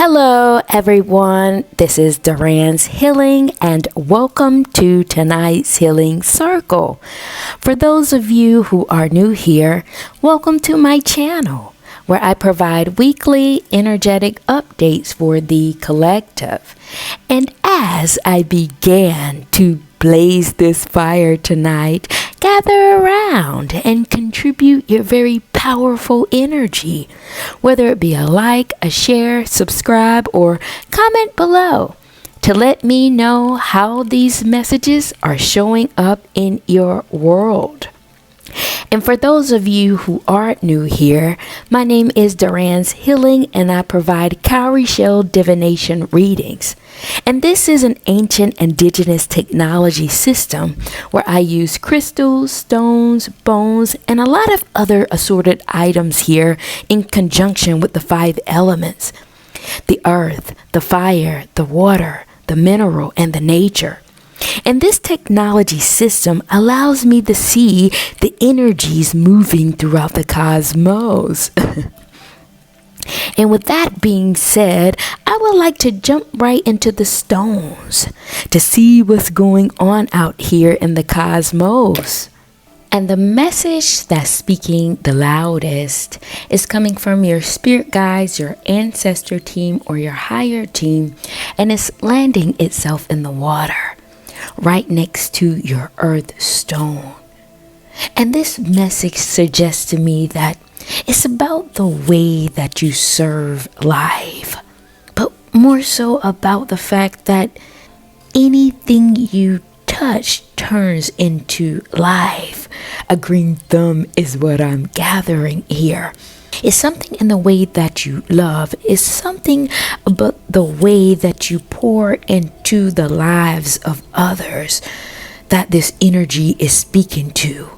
Hello everyone, this is Duran's Healing and welcome to tonight's Healing Circle. For those of you who are new here, welcome to my channel where I provide weekly energetic updates for the collective. And as I began to blaze this fire tonight, gather around and contribute your very powerful energy, whether it be a like, a share, subscribe, or comment below to let me know how these messages are showing up in your world. And for those of you who aren't new here, my name is Duran's Healing and I provide cowrie shell divination readings. And this is an ancient indigenous technology system where I use crystals, stones, bones, and a lot of other assorted items here in conjunction with the 5 elements: the earth, the fire, the water, the mineral, and the nature. And this technology system allows me to see the energies moving throughout the cosmos. And with that being said, I would like to jump right into the stones to see what's going on out here in the cosmos. And the message that's speaking the loudest is coming from your spirit guides, your ancestor team, or your higher team, and it's landing itself in the water right next to your earth stone. And this message suggests to me that it's about the way that you serve life, but more so about the fact that anything you touch turns into life. A green thumb is what I'm gathering here. It's something in the way that you love. It's something about the way that you pour into the lives of others that this energy is speaking to.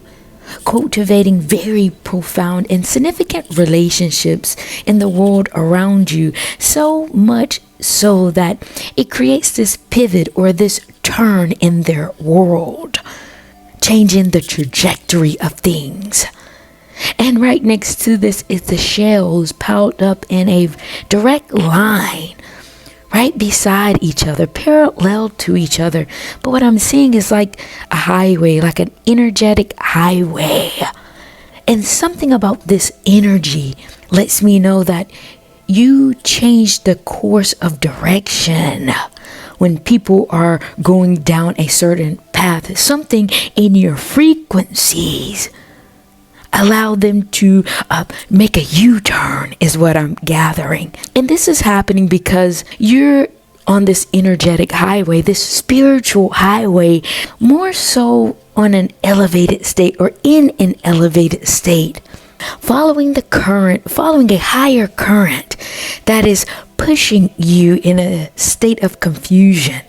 Cultivating very profound and significant relationships in the world around you, so much so that it creates this pivot or this turn in their world, changing the trajectory of things. And right next to this is the shells piled up in a direct line, right beside each other, parallel to each other. But what I'm seeing is like a highway, like an energetic highway. And something about this energy lets me know that you change the course of direction when people are going down a certain path. Something in your frequencies allow them to make a U-turn is what I'm gathering. And this is happening because you're on this energetic highway, this spiritual highway, more so on an elevated state or in an elevated state, following the current, following a higher current that is pushing you in a state of confusion.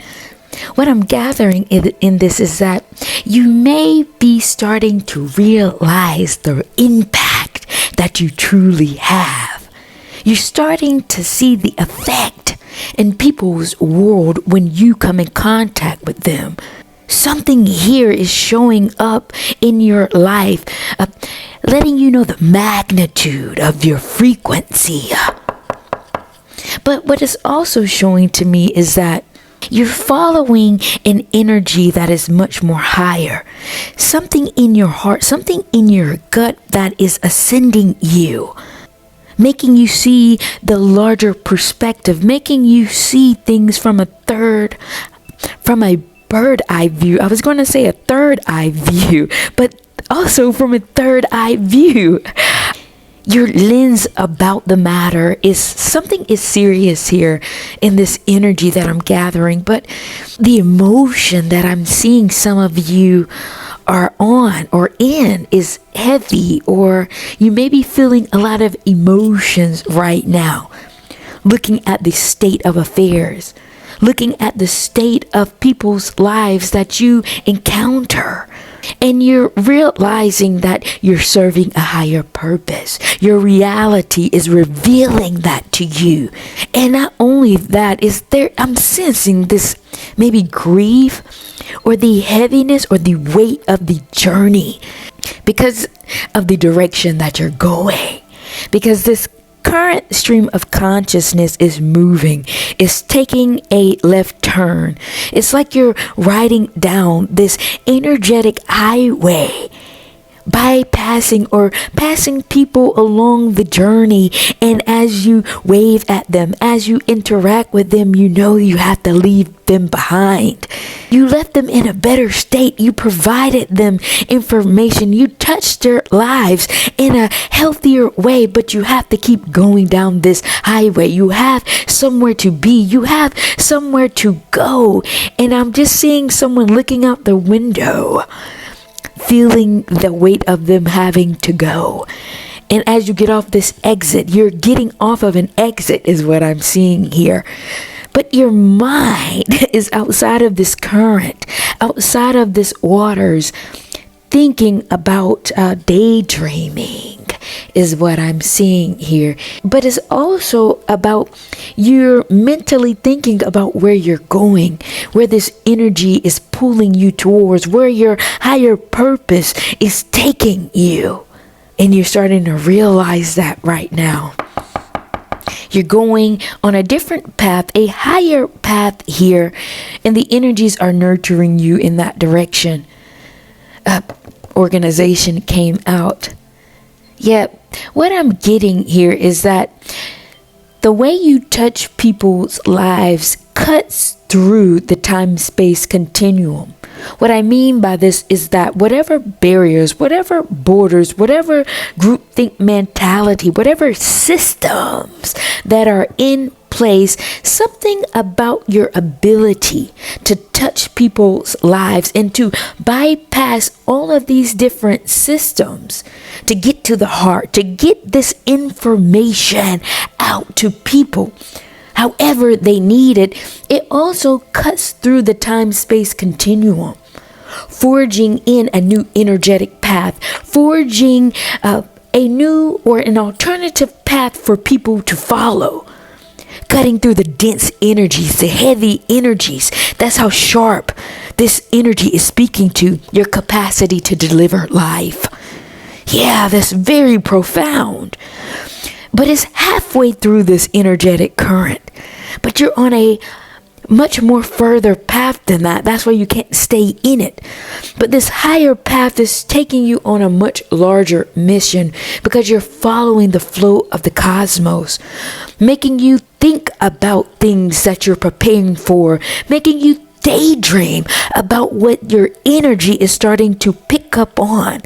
What I'm gathering in this is that you may be starting to realize the impact that you truly have. You're starting to see the effect in people's world when you come in contact with them. Something here is showing up in your life, letting you know the magnitude of your frequency. But what is also showing to me is that you're following an energy that is much more higher. Something in your heart, something in your gut that is ascending you, making you see the larger perspective, making you see things from a bird eye view. I was going to say a third eye view, but also from a third eye view. Your lens about the matter is something is serious here in this energy that I'm gathering, but the emotion that I'm seeing some of you are on or in is heavy, or you may be feeling a lot of emotions right now, looking at the state of affairs, looking at the state of people's lives that you encounter. And you're realizing that you're serving a higher purpose. Your reality is revealing that to you. And not only that, is there, I'm sensing this maybe grief or the heaviness or the weight of the journey because of the direction that you're going. Because this current stream of consciousness is moving. It's taking a left turn. It's like you're riding down this energetic highway, bypassing or passing people along the journey. And as you wave at them, as you interact with them, you know you have to leave them behind. You left them in a better state. You provided them information. You touched their lives in a healthier way, but you have to keep going down this highway. You have somewhere to be. You have somewhere to go. And I'm just seeing someone looking out the window, feeling the weight of them having to go. And as you get off this exit, you're getting off of an exit is what I'm seeing here. But your mind is outside of this current, outside of this waters, thinking about daydreaming is what I'm seeing here. But it's also about you're mentally thinking about where you're going, where this energy is pulling you towards, where your higher purpose is taking you. And you're starting to realize that right now. You're going on a different path, a higher path here, and the energies are nurturing you in that direction. Organization came out. Yet, what I'm getting here is that the way you touch people's lives cuts through the time-space continuum. What I mean by this is that whatever barriers, whatever borders, whatever groupthink mentality, whatever systems that are in place, something about your ability to touch people's lives and to bypass all of these different systems, to get to the heart, to get this information out to people however they need it, it also cuts through the time-space continuum, forging in a new energetic path, forging a new or an alternative path for people to follow, cutting through the dense energies, the heavy energies. That's how sharp this energy is speaking to your capacity to deliver life. Yeah, that's very profound. But it's halfway through this energetic current. But you're on a much more further path than that. That's why you can't stay in it. But this higher path is taking you on a much larger mission because you're following the flow of the cosmos, making you think about things that you're preparing for, making you daydream about what your energy is starting to pick up on.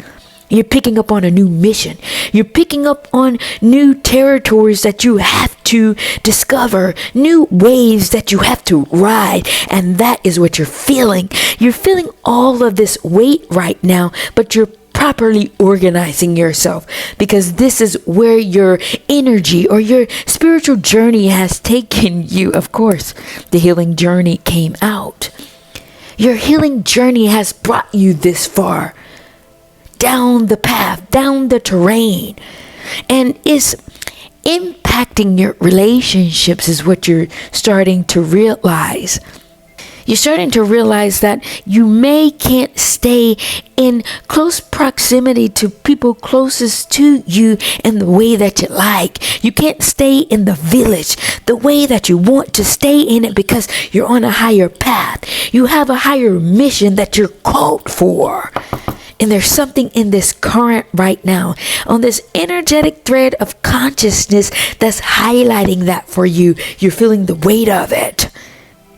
You're picking up on a new mission. You're picking up on new territories that you have to discover, new waves that you have to ride. And that is what you're feeling. You're feeling all of this weight right now, but you're properly organizing yourself because this is where your energy or your spiritual journey has taken you. Of course, the healing journey came out. Your healing journey has brought you this far. Down the path, down the terrain, and it's impacting your relationships is what you're starting to realize. You're starting to realize that you can't stay in close proximity to people closest to you in the way that you like. You can't stay in the village the way that you want to stay in it because you're on a higher path. You have a higher mission that you're called for. And there's something in this current right now, on this energetic thread of consciousness that's highlighting that for you. You're feeling the weight of it.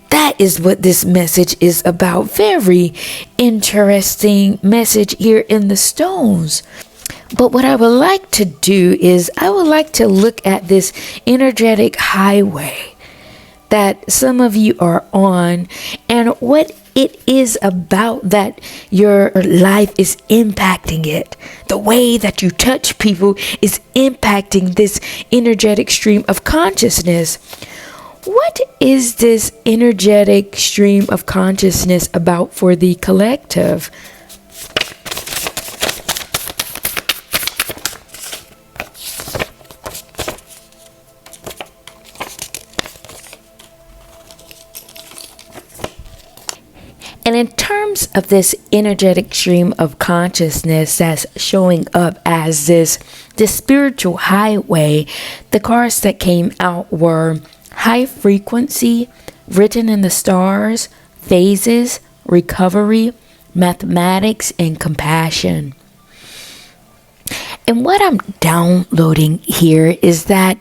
That is what this message is about. Very interesting message here in the stones. But what I would like to do is I would like to look at this energetic highway that some of you are on and what it is about that your life is impacting it. The way that you touch people is impacting this energetic stream of consciousness. What is this energetic stream of consciousness about for the collective? And in terms of this energetic stream of consciousness that's showing up as this spiritual highway, the cards that came out were high frequency, written in the stars, phases, recovery, mathematics, and compassion. And what I'm downloading here is that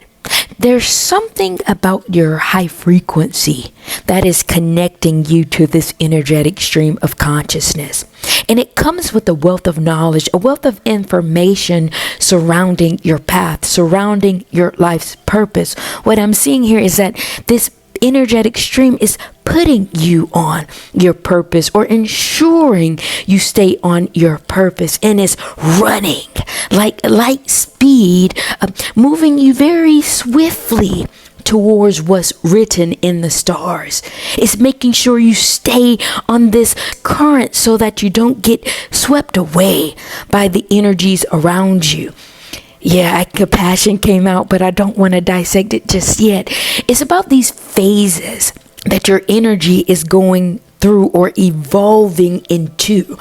there's something about your high frequency that is connecting you to this energetic stream of consciousness. And it comes with a wealth of knowledge, a wealth of information surrounding your path, surrounding your life's purpose. What I'm seeing here is that this energetic stream is putting you on your purpose, or ensuring you stay on your purpose, and is running like light speed, moving you very swiftly towards what's written in the stars. It's making sure you stay on this current so that you don't get swept away by the energies around you. Yeah, compassion came out, but I don't want to dissect it just yet. It's about these phases that your energy is going through or evolving into.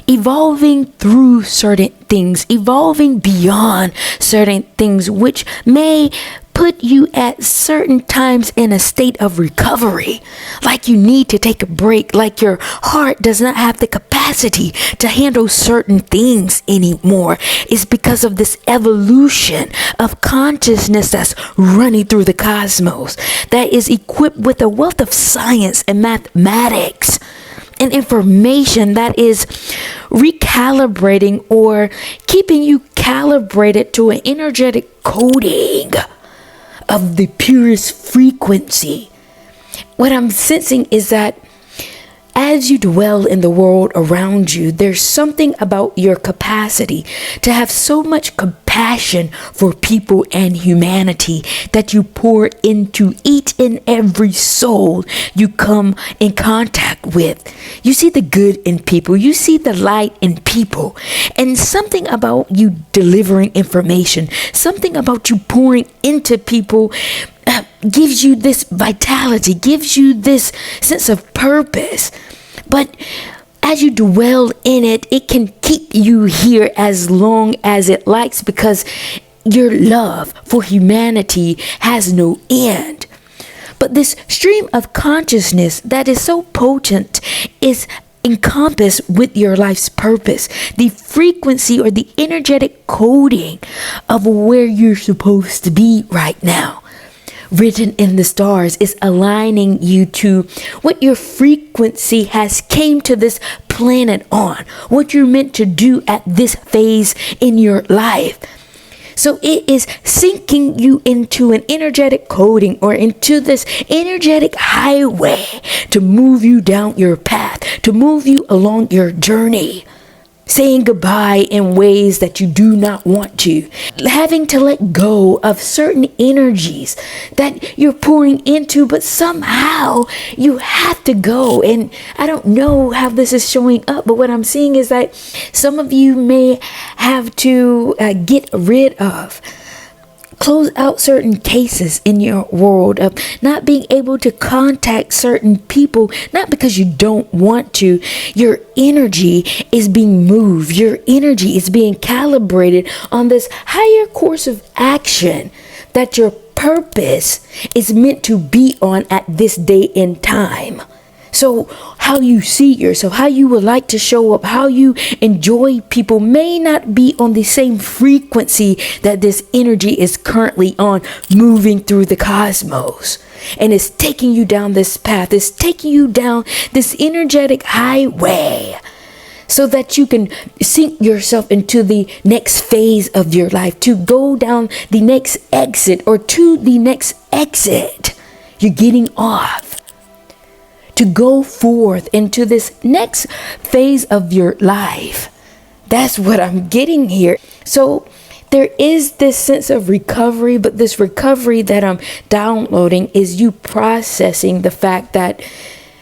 Evolving through certain things, evolving beyond certain things, which may put you at certain times in a state of recovery, like you need to take a break, like your heart does not have the capacity to handle certain things anymore. It's because of this evolution of consciousness that's running through the cosmos, that is equipped with a wealth of science and mathematics and information that is recalibrating or keeping you calibrated to an energetic coding of the purest frequency. What I'm sensing is that as you dwell in the world around you, there's something about your capacity to have so much compassion for people and humanity that you pour into each and every soul you come in contact with. You see the good in people, you see the light in people, and something about you delivering information, something about you pouring into people gives you this vitality, gives you this sense of purpose. But as you dwell in it, it can keep you here as long as it likes, because your love for humanity has no end. But this stream of consciousness that is so potent is encompassed with your life's purpose, the frequency or the energetic coding of where you're supposed to be right now. Written in the stars is aligning you to what your frequency has came to this planet on, what you're meant to do at this phase in your life. So it is sinking you into an energetic coding, or into this energetic highway, to move you down your path, to move you along your journey. Saying goodbye in ways that you do not want to, having to let go of certain energies that you're pouring into, but somehow you have to go. And I don't know how this is showing up, but what I'm seeing is that some of you may have to get rid of, close out certain cases in your world, of not being able to contact certain people, not because you don't want to. Your energy is being moved. Your energy is being calibrated on this higher course of action that your purpose is meant to be on at this day and time. So how you see yourself, how you would like to show up, how you enjoy people may not be on the same frequency that this energy is currently on, moving through the cosmos. And it's taking you down this path. It's taking you down this energetic highway so that you can sink yourself into the next phase of your life, to go down the next exit, or to the next exit. You're getting off to go forth into this next phase of your life. That's what I'm getting here. So there is this sense of recovery, but this recovery that I'm downloading is you processing the fact that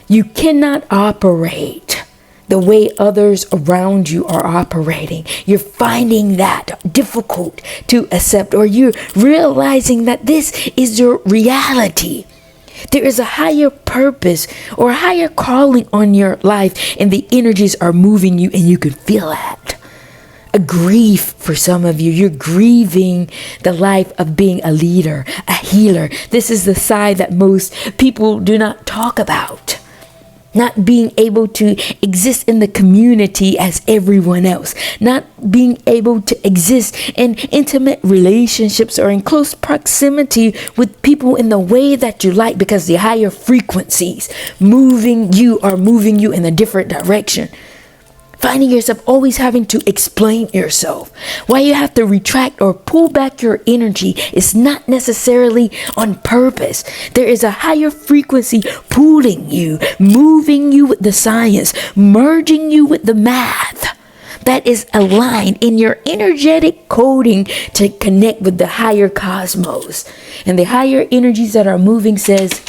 you cannot operate the way others around you are operating. You're finding that difficult to accept, or you're realizing that this is your reality. There is a higher purpose or a higher calling on your life, and the energies are moving you, and you can feel that. A grief for some of you. You're grieving the life of being a leader, a healer. This is the side that most people do not talk about. Not being able to exist in the community as everyone else. Not being able to exist in intimate relationships or in close proximity with people in the way that you like, because the higher frequencies moving you in a different direction. Finding yourself always having to explain yourself. Why you have to retract or pull back your energy is not necessarily on purpose. There is a higher frequency pulling you, moving you with the science, merging you with the math that is aligned in your energetic coding to connect with the higher cosmos. And the higher energies that are moving says,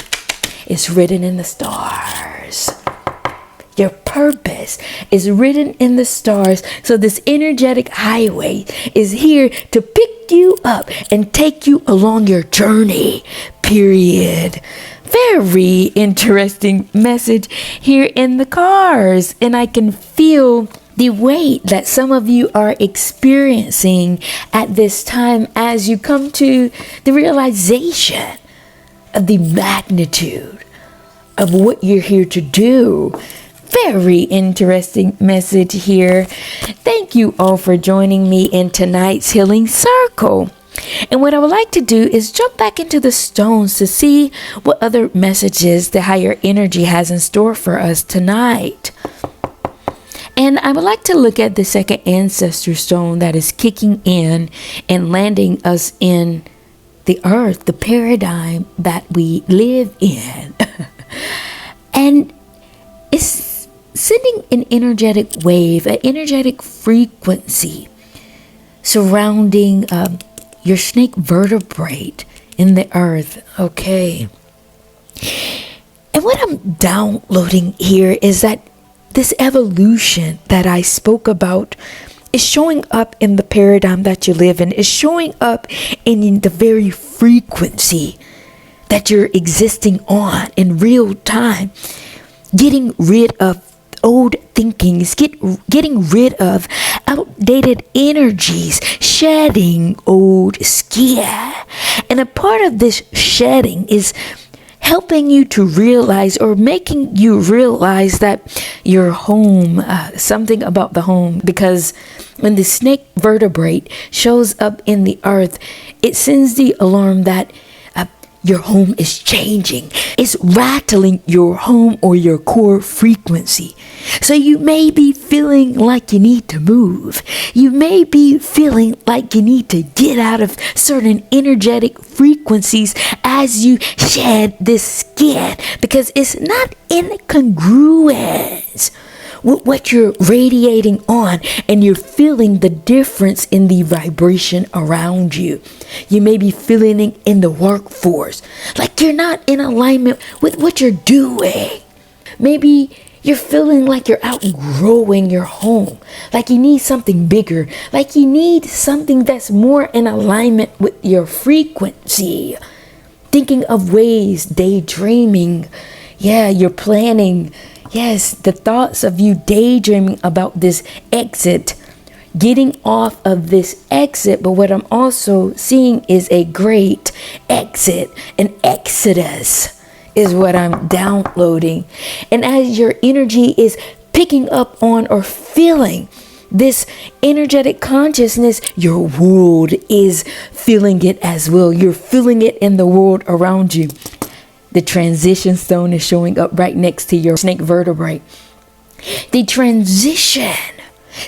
it's written in the stars. Your purpose is written in the stars. So this energetic highway is here to pick you up and take you along your journey, period. Very interesting message here in the cars. And I can feel the weight that some of you are experiencing at this time as you come to the realization of the magnitude of what you're here to do. Very interesting message here. Thank you all for joining me in tonight's Healing Circle. And what I would like to do is jump back into the stones to see what other messages the higher energy has in store for us tonight. And I would like to look at the second ancestor stone that is kicking in and landing us in the earth, the paradigm that we live in. And it's sending an energetic wave, an energetic frequency surrounding your snake vertebrate in the earth. Okay. And what I'm downloading here is that this evolution that I spoke about is showing up in the paradigm that you live in. Is showing up in the very frequency that you're existing on in real time. Getting rid of old thinkings, getting rid of outdated energies, shedding old skin. And a part of this shedding is helping you to realize, or making you realize, that your home, something about the home, because when the snake vertebrate shows up in the earth, it sends the alarm that your home is changing. It's rattling your home or your core frequency. So you may be feeling like you need to move. You may be feeling like you need to get out of certain energetic frequencies as you shed this skin, because it's not in congruence with what you're radiating on, and you're feeling the difference in the vibration around you. You may be feeling it in the workforce, like you're not in alignment with what you're doing. Maybe you're feeling like you're outgrowing your home, like you need something bigger, like you need something that's more in alignment with your frequency. Thinking of ways, daydreaming. Yeah, you're planning. Yes, the thoughts of you daydreaming about this exit, getting off of this exit. But what I'm also seeing is a great exit, an exodus is what I'm downloading. And as your energy is picking up on or feeling this energetic consciousness, your world is feeling it as well. You're feeling it in the world around you. The transition stone is showing up right next to your snake vertebrae. The transition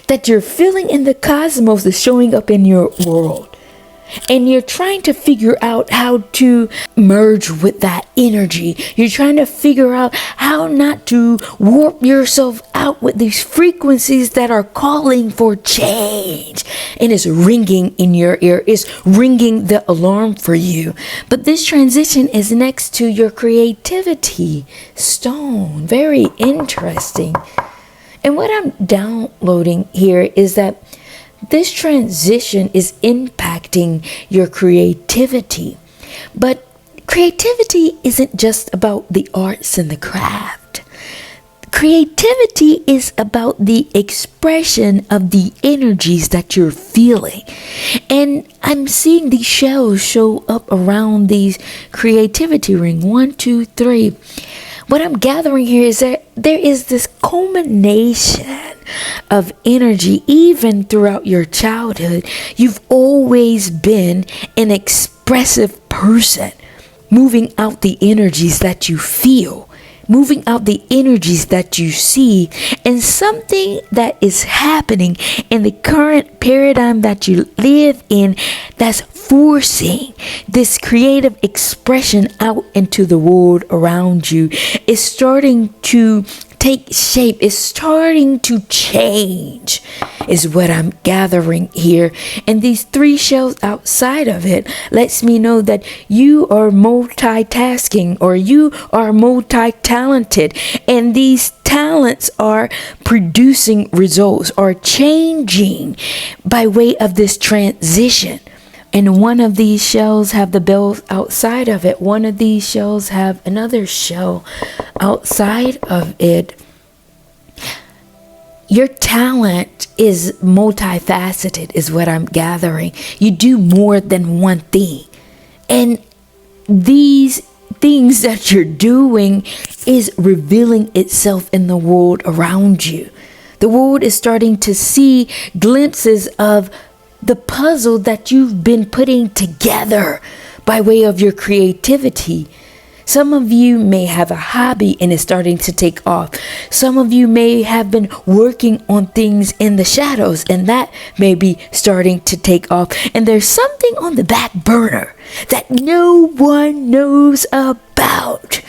that you're feeling in the cosmos is showing up in your world. And you're trying to figure out how to merge with that energy. You're trying to figure out how not to warp yourself out with these frequencies that are calling for change. And it's ringing in your ear. It's ringing the alarm for you. But this transition is next to your creativity stone. Very interesting. And what I'm downloading here is that this transition is impacting your creativity. But creativity isn't just about the arts and the craft. Creativity is about the expression of the energies that you're feeling. And I'm seeing these shells show up around these creativity ring. 1, 2, 3. What I'm gathering here is that there is this culmination of energy even throughout your childhood. You've always been an expressive person, moving out the energies that you feel, moving out the energies that you see, and something that is happening in the current paradigm that you live in that's forcing this creative expression out into the world around you is starting to take shape, is starting to change, is what I'm gathering here. And these 3 shells outside of it lets me know that you are multitasking, or you are multi-talented, and these talents are producing results, are changing by way of this transition. And one of these shells have the bells outside of it. One of these shells have another shell outside of it. Your talent is multifaceted, is what I'm gathering. You do more than one thing. And these things that you're doing is revealing itself in the world around you. The world is starting to see glimpses of the puzzle that you've been putting together by way of your creativity. Some of you may have a hobby and it's starting to take off. Some of you may have been working on things in the shadows and that may be starting to take off. And there's something on the back burner that no one knows about.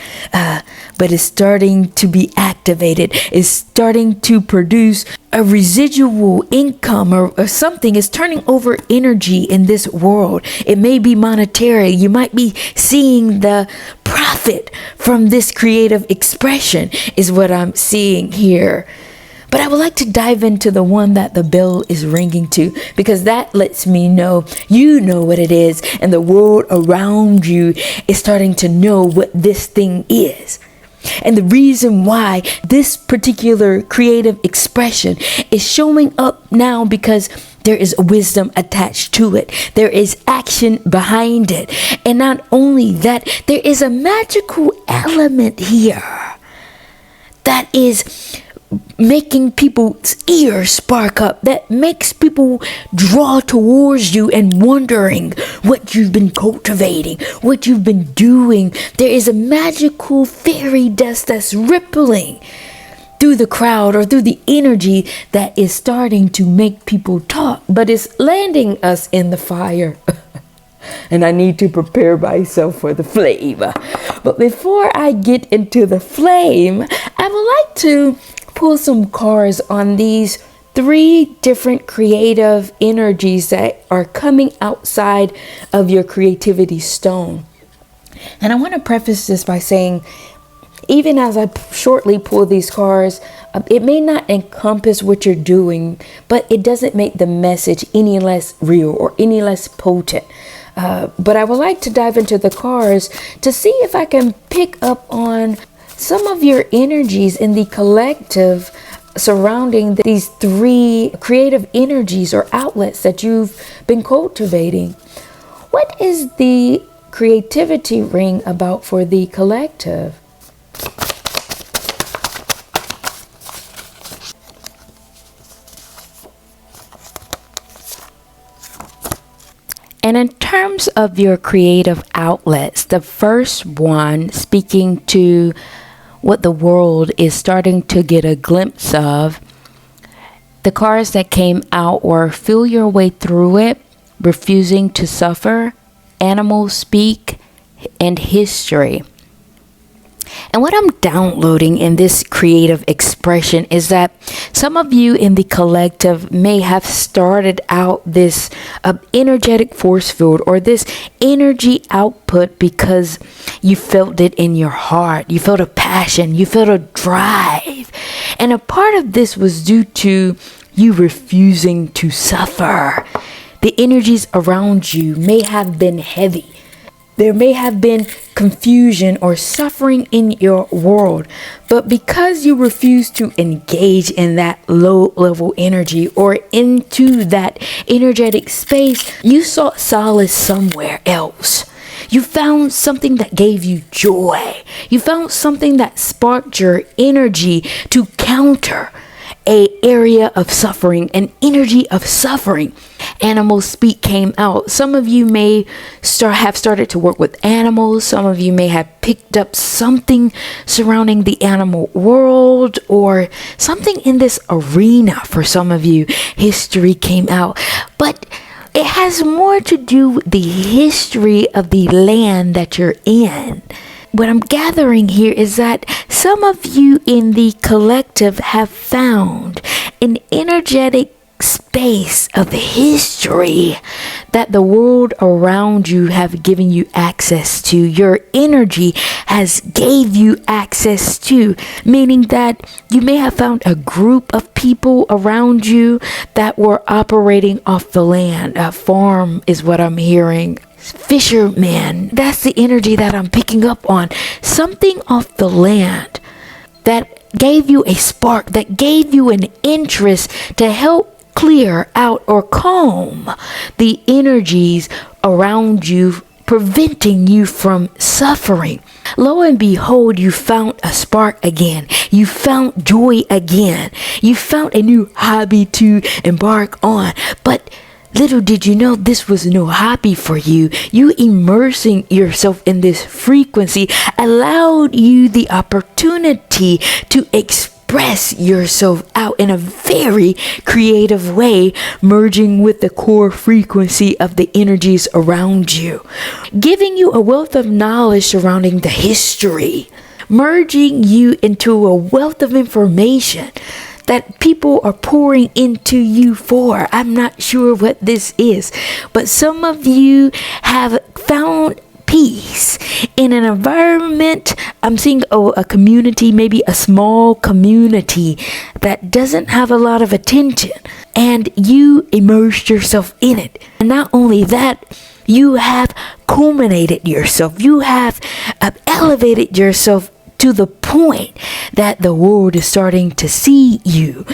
But it's starting to be activated. It's starting to produce a residual income or something. Is turning over energy in this world. It may be monetary. You might be seeing the profit from this creative expression is what I'm seeing here. But I would like to dive into the one that the bell is ringing to, because that lets me know you know what it is, and the world around you is starting to know what this thing is. And the reason why this particular creative expression is showing up now, because there is wisdom attached to it. There is action behind it. And not only that, there is a magical element here that is making people's ears spark up, that makes people draw towards you and wondering what you've been cultivating, what you've been doing. There is a magical fairy dust that's rippling through the crowd or through the energy that is starting to make people talk, but it's landing us in the fire. And I need to prepare myself for the flame. But before I get into the flame, I would like to pull some cards on these 3 different creative energies that are coming outside of your creativity stone. And I want to preface this by saying, even as I shortly pull these cards, it may not encompass what you're doing, but it doesn't make the message any less real or any less potent. But I would like to dive into the cards to see if I can pick up on some of your energies in the collective surrounding these 3 creative energies or outlets that you've been cultivating. What is the creativity ring about for the collective? And in terms of your creative outlets, the first one speaking to what the world is starting to get a glimpse of, the cards that came out were feel your way through it, refusing to suffer, animals speak, and history. And what I'm downloading in this creative expression is that some of you in the collective may have started out this energetic force field or this energy output because you felt it in your heart. You felt a passion. You felt a drive. And a part of this was due to you refusing to suffer. The energies around you may have been heavy. There may have been confusion, or suffering in your world. But because you refuse to engage in that low level energy or into that energetic space, you sought solace somewhere else. You found something that gave you joy. You found something that sparked your energy to counter a area of suffering, an energy of suffering. Animal speak came out. Some of you may have started to work with animals. Some of you may have picked up something surrounding the animal world or something in this arena. For some of you, history came out. But it has more to do with the history of the land that you're in. What I'm gathering here is that some of you in the collective have found an energetic space of history that the world around you have given you access to. Your energy has gave you access to, meaning that you may have found a group of people around you that were operating off the land. A farm is what I'm hearing. Fishermen, that's the energy that I'm picking up on. Something off the land that gave you a spark, that gave you an interest to help clear out or calm the energies around you, preventing you from suffering. Lo and behold, you found a spark again. You found joy again. You found a new hobby to embark on. But little did you know, this was no hobby for you. You immersing yourself in this frequency allowed you the opportunity to express yourself out in a very creative way, merging with the core frequency of the energies around you, giving you a wealth of knowledge surrounding the history, merging you into a wealth of information that people are pouring into you for. I'm not sure what this is, but some of you have found peace in an environment. I'm seeing a community, maybe a small community that doesn't have a lot of attention, and you immersed yourself in it. And not only that, you have culminated yourself. You have elevated yourself to the point that the world is starting to see you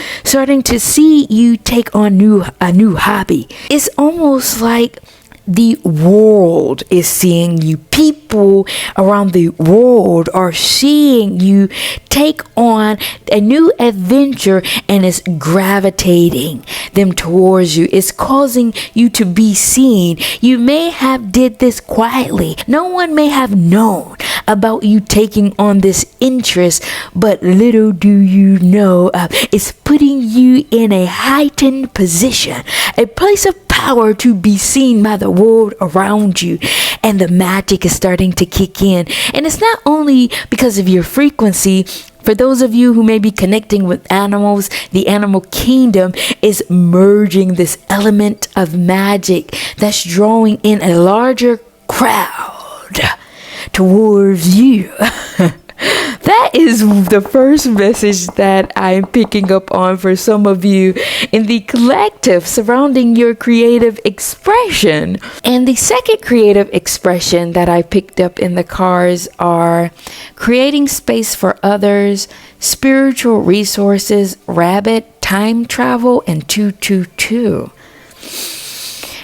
take on a new hobby. It's almost like the world is seeing you. People around the world are seeing you take on a new adventure, and it's gravitating them towards you. It's causing you to be seen. You may have did this quietly. No one may have known about you taking on this interest, but little do you know, it's putting you in a heightened position, a place of power to be seen by the world around you, and the magic is starting to kick in. And it's not only because of your frequency. For those of you who may be connecting with animals, the animal kingdom is merging this element of magic that's drawing in a larger crowd towards you. That is the first message that I'm picking up on for some of you in the collective surrounding your creative expression. And the second creative expression that I picked up in the cards are creating space for others, spiritual resources, rabbit, time travel, and 222.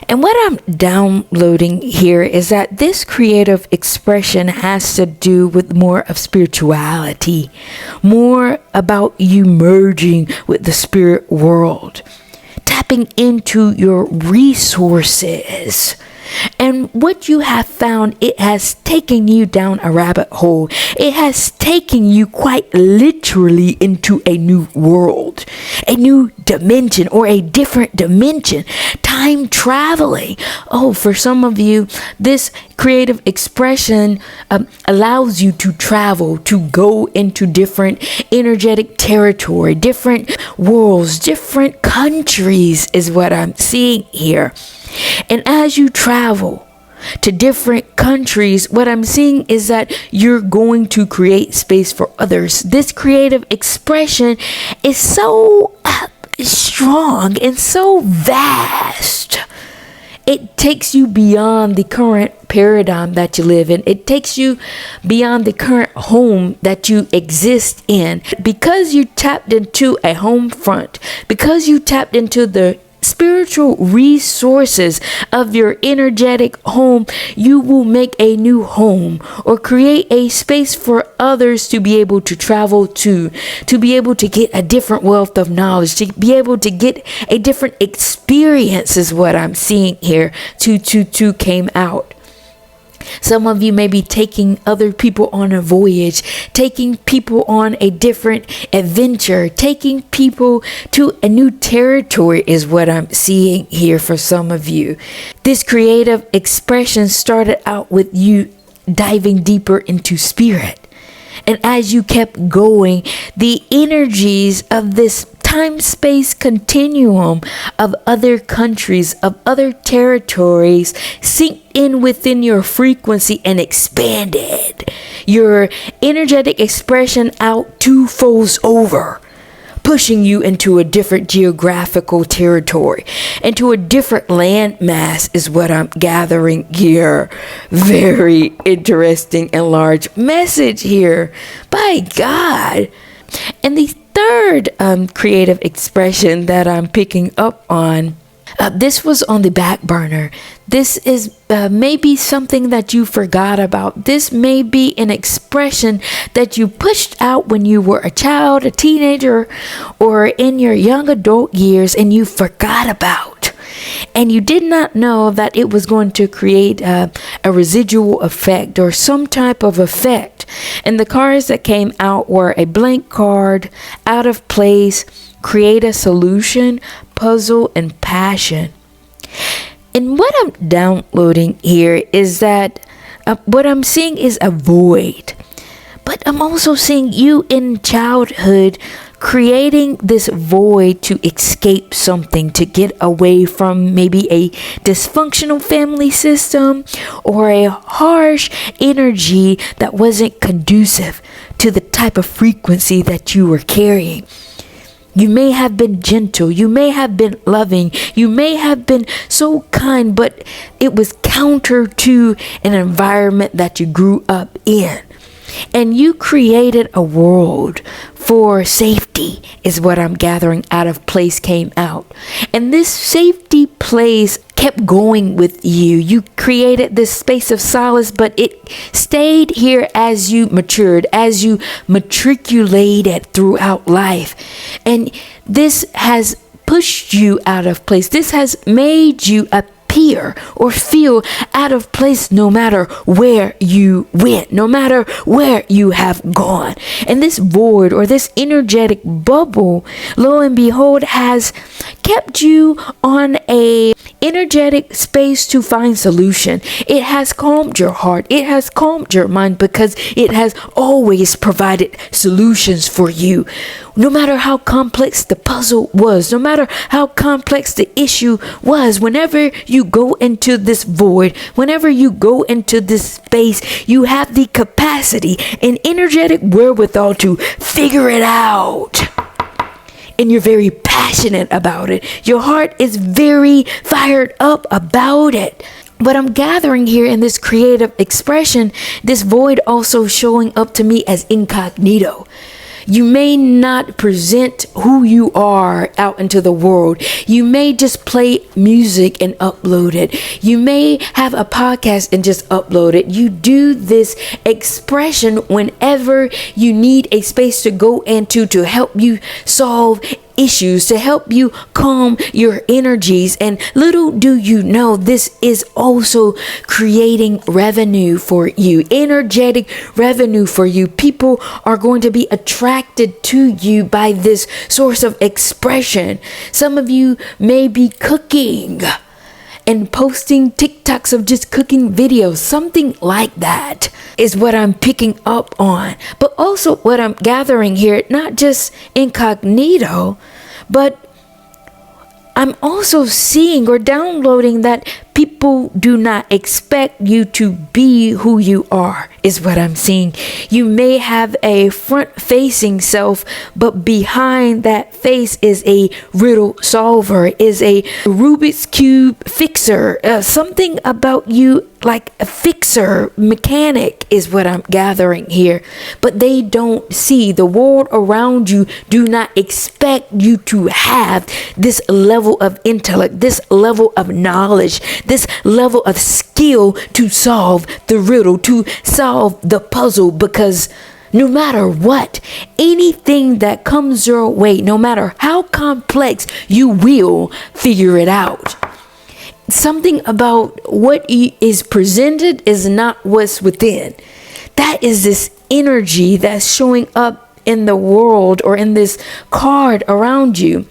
And what I'm downloading here is that this creative expression has to do with more of spirituality, more about you merging with the spirit world, tapping into your resources. And what you have found, it has taken you down a rabbit hole. It has taken you quite literally into a new world, a new dimension, or a different dimension. Time traveling. Oh, for some of you, this creative expression allows you to travel, to go into different energetic territory, different worlds, different countries is what I'm seeing here. And as you travel to different countries, what I'm seeing is that you're going to create space for others. This creative expression is so strong and so vast. it takes you beyond the current paradigm that you live in. It takes you beyond the current home that you exist in. Because you tapped into a home front, because you tapped into the spiritual resources of your energetic home, you will make a new home or create a space for others to be able to travel to be able to get a different wealth of knowledge, to be able to get a different experience is what I'm seeing here. 222 came out. Some of you may be taking other people on a voyage, taking people on a different adventure, taking people to a new territory is what I'm seeing here for some of you. This creative expression started out with you diving deeper into spirit. And as you kept going, the energies of this time-space continuum of other countries, of other territories, synced in within your frequency and expanded your energetic expression out 2 folds over, pushing you into a different geographical territory, into a different landmass is what I'm gathering here. Very interesting and large message here. By God. And the third creative expression that I'm picking up on, this was on the back burner. This is maybe something that you forgot about. This may be an expression that you pushed out when you were a child, a teenager, or in your young adult years, and you forgot about. And you did not know that it was going to create a residual effect or some type of effect. And the cards that came out were a blank card, out of place, create a solution, puzzle, and passion. And what I'm downloading here is that what I'm seeing is a void. But I'm also seeing you in childhood creating this void to escape something, to get away from maybe a dysfunctional family system or a harsh energy that wasn't conducive to the type of frequency that you were carrying. You may have been gentle, you may have been loving, you may have been so kind, but it was counter to an environment that you grew up in. And you created a world for safety is what I'm gathering out of place came out. And this safety place kept going with you. You created this space of solace, but it stayed here as you matured, as you matriculated throughout life. And this has pushed you out of place. This has made you appear or feel out of place no matter where you went, no matter where you have gone. And this void or this energetic bubble, lo and behold, has kept you on a energetic space to find solution. It has calmed your heart. It has calmed your mind because it has always provided solutions for you. No matter how complex the puzzle was, no matter how complex the issue was, whenever you go into this void, whenever you go into this space, you have the capacity and energetic wherewithal to figure it out. And you're very passionate about it. Your heart is very fired up about it. But I'm gathering here in this creative expression, this void also showing up to me as incognito. You may not present who you are out into the world. You may just play music and upload it. You may have a podcast and just upload it. You do this expression whenever you need a space to go into to help you solve issues, to help you calm your energies. And little do you know, this is also creating revenue for you, energetic revenue for you. People are going to be attracted to you by this source of expression. Some of you may be cooking and posting TikToks of just cooking videos, something like that is what I'm picking up on. But also what I'm gathering here, not just incognito, but I'm also seeing or downloading that People do not expect you to be who you are, is what I'm seeing. You may have a front-facing self, but behind that face is a riddle solver, is a Rubik's Cube fixer. Something about you like a fixer, mechanic is what I'm gathering here. But they don't see, the world around you do not expect you to have this level of intellect, this level of knowledge, this level of skill to solve the riddle, to solve the puzzle, because no matter what, anything that comes your way, no matter how complex, you will figure it out. Something about what is presented is not what's within. That is this energy that's showing up in the world or in this card around you.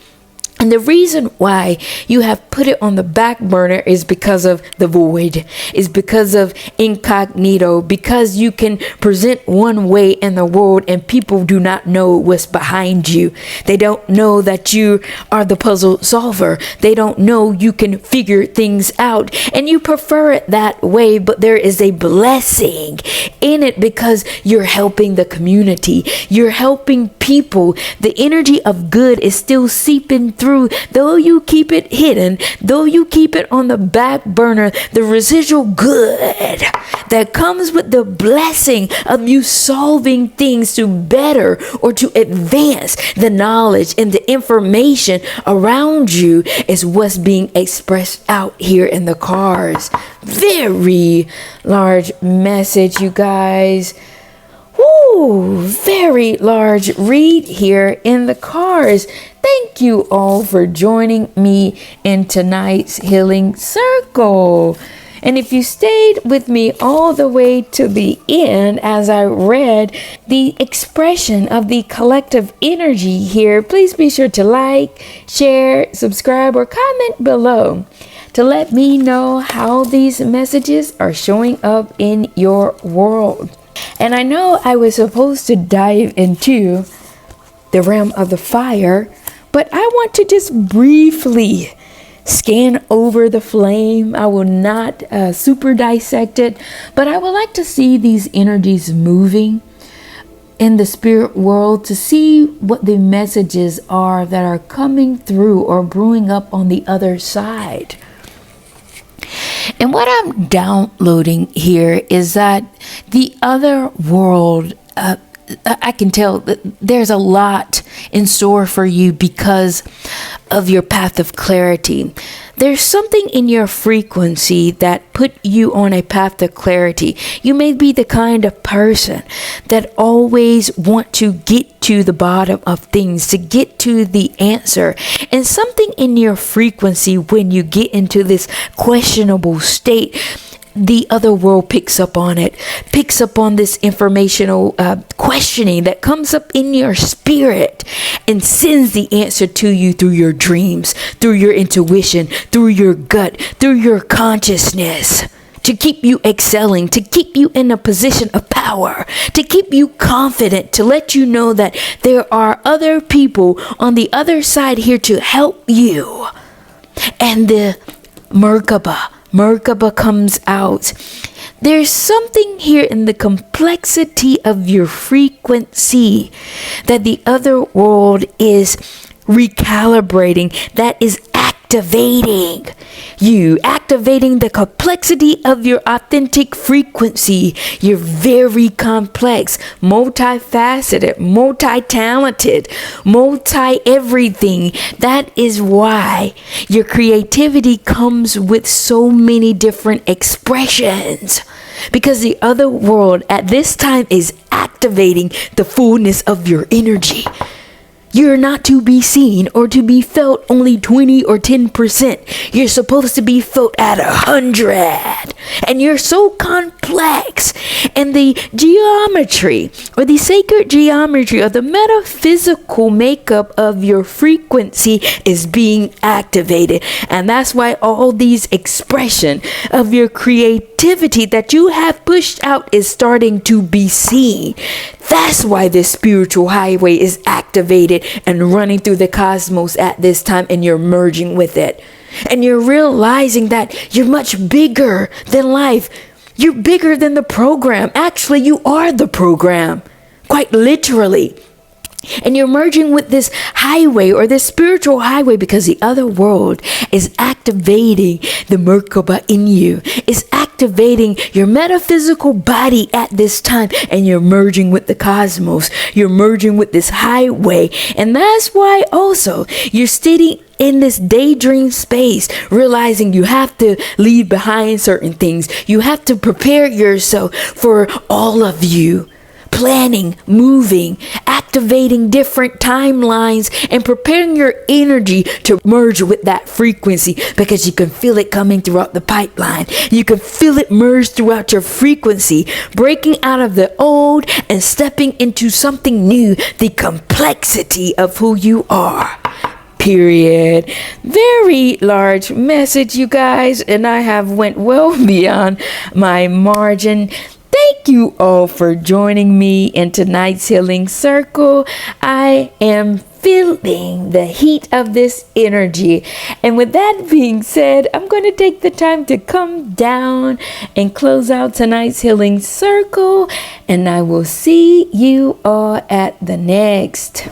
And the reason why you have put it on the back burner is because of the void, is because of incognito, because you can present one way in the world and people do not know what's behind you. They don't know that you are the puzzle solver. They don't know you can figure things out, and you prefer it that way, but there is a blessing in it because you're helping the community. You're helping people. The energy of good is still seeping through. Though you keep it hidden, though you keep it on the back burner, the residual good that comes with the blessing of you solving things to better or to advance the knowledge and the information around you is what's being expressed out here in the cards. Very large message, you guys. Woo, very large read here in the cards. Thank you all for joining me in tonight's healing circle. And if you stayed with me all the way to the end as I read the expression of the collective energy here, please be sure to like, share, subscribe, or comment below to let me know how these messages are showing up in your world. And I know I was supposed to dive into the realm of the fire, but I want to just briefly scan over the flame. I will not super dissect it, but I would like to see these energies moving in the spirit world to see what the messages are that are coming through or brewing up on the other side. And what I'm downloading here is that the other world, I can tell that there's a lot in store for you because of your path of clarity. There's something in your frequency that put you on a path to clarity. You may be the kind of person that always want to get to the bottom of things, to get to the answer. And something in your frequency, when you get into this questionable state, the other world picks up on it, picks up on this informational questioning that comes up in your spirit and sends the answer to you through your dreams, through your intuition, through your gut, through your consciousness, to keep you excelling, to keep you in a position of power, to keep you confident, to let you know that there are other people on the other side here to help you. And the merkaba comes out. There's something here in the complexity of your frequency that the other world is recalibrating, that is activating you, activating the complexity of your authentic frequency. You're very complex, multifaceted, multi-talented, multi-everything. That is why your creativity comes with so many different expressions, because the other world at this time is activating the fullness of your energy. You're not to be seen or to be felt only 20 or 10%. You're supposed to be felt at 100. And you're so complex. And the geometry or the sacred geometry or the metaphysical makeup of your frequency is being activated. And that's why all these expression of your creativity that you have pushed out is starting to be seen. That's why this spiritual highway is activated and running through the cosmos at this time, and you're merging with it. And you're realizing that you're much bigger than life. You're bigger than the program. Actually, you are the program, quite literally. And you're merging with this highway or this spiritual highway because the other world is activating the merkaba in you. It's activating your metaphysical body at this time, and you're merging with the cosmos. You're merging with this highway. And that's why also you're sitting in this daydream space, realizing you have to leave behind certain things. You have to prepare yourself for all of you. Planning, moving, activating different timelines, and preparing your energy to merge with that frequency, because you can feel it coming throughout the pipeline. You can feel it merge throughout your frequency, breaking out of the old and stepping into something new, the complexity of who you are. Period. Very large message, you guys, and I have went well beyond my margin. Thank you all for joining me in tonight's healing circle. I am feeling the heat of this energy. And with that being said, I'm going to take the time to come down and close out tonight's healing circle. And I will see you all at the next.